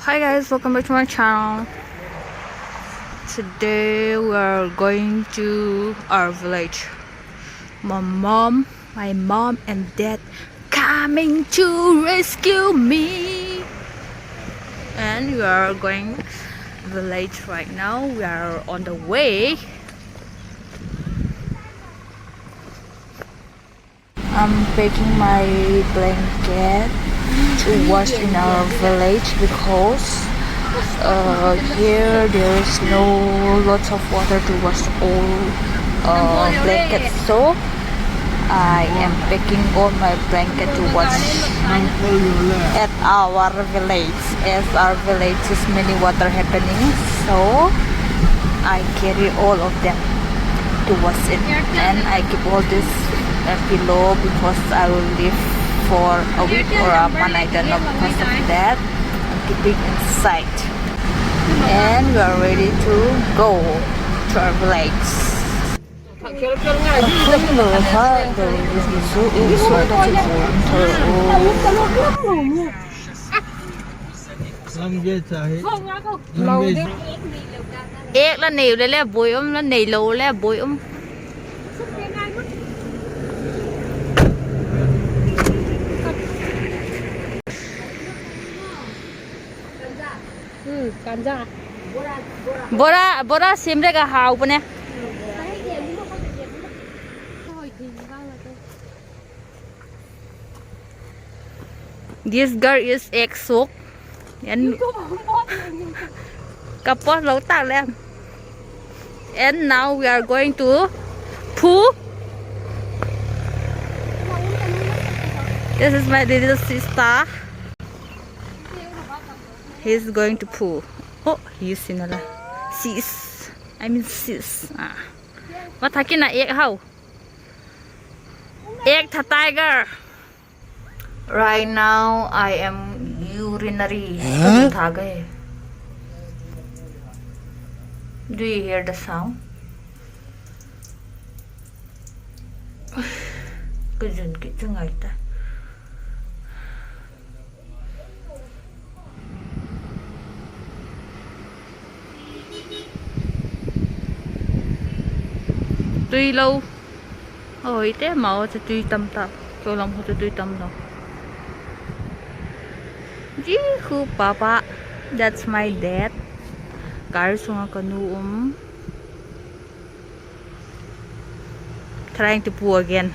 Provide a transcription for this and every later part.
Hi guys, welcome back to my channel. Today we are going to our village. My mom and dad coming to rescue me. And we are going village right now. We are on the way. I'm packing my blanket to wash in our village because here there is no lots of water to wash all blankets, so I am packing all my blanket to wash at our village, as our village is many water happening, so I carry all of them to wash it, and I keep all this below because I will live for a week or a month, I don't know. Because of that, I'm keeping inside, and we are ready to go to our village. Ếch là nèo đây là bụi là nèo lù là bụi Ganja. Bora simre ka hau pune. This girl is exo. And kapos lâu ta lem. And now we are going to poo. This is my little sister. He's going to poo. Oh, he's in a sis. I mean sis. What taking a egg how? Egg to tiger. Right now I am urinary. Do you hear the sound? Cái gì cái chỗ này ta? Tuy lâu ôi thế mà sẽ tuy tâm ta cho lòng họ sẽ tuy tâm đâu Jihu papa, that's my dad. Kar sunga kanu trying to poo again.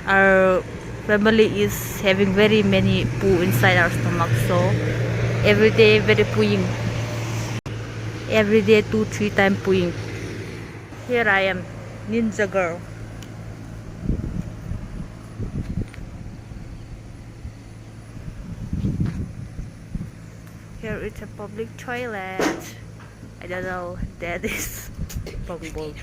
Our family is having very many poo inside our stomach, so every day very pooing. Every day 2-3 times pooing. Here I am, ninja girl. Here it's a public toilet. I don't know, that is probable.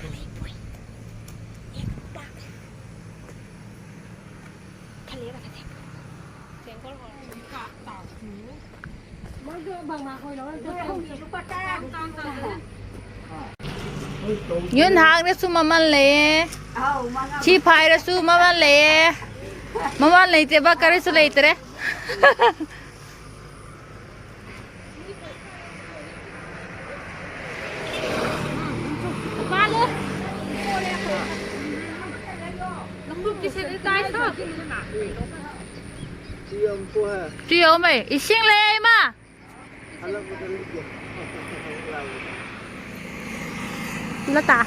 Yun hang na sumaman le. Chi phai ra sumaman le. Maman le te ba kare su le tere. Chiều mày, ít xin lên mà. Nó ta.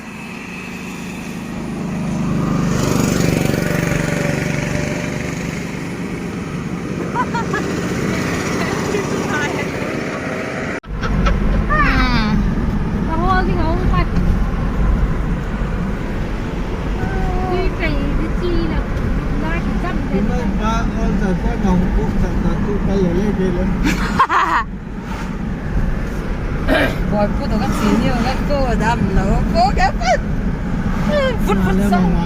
Rồi cô tôi gấp xíu nhiều, cô ở đầm nó cô gấp phút phút xong.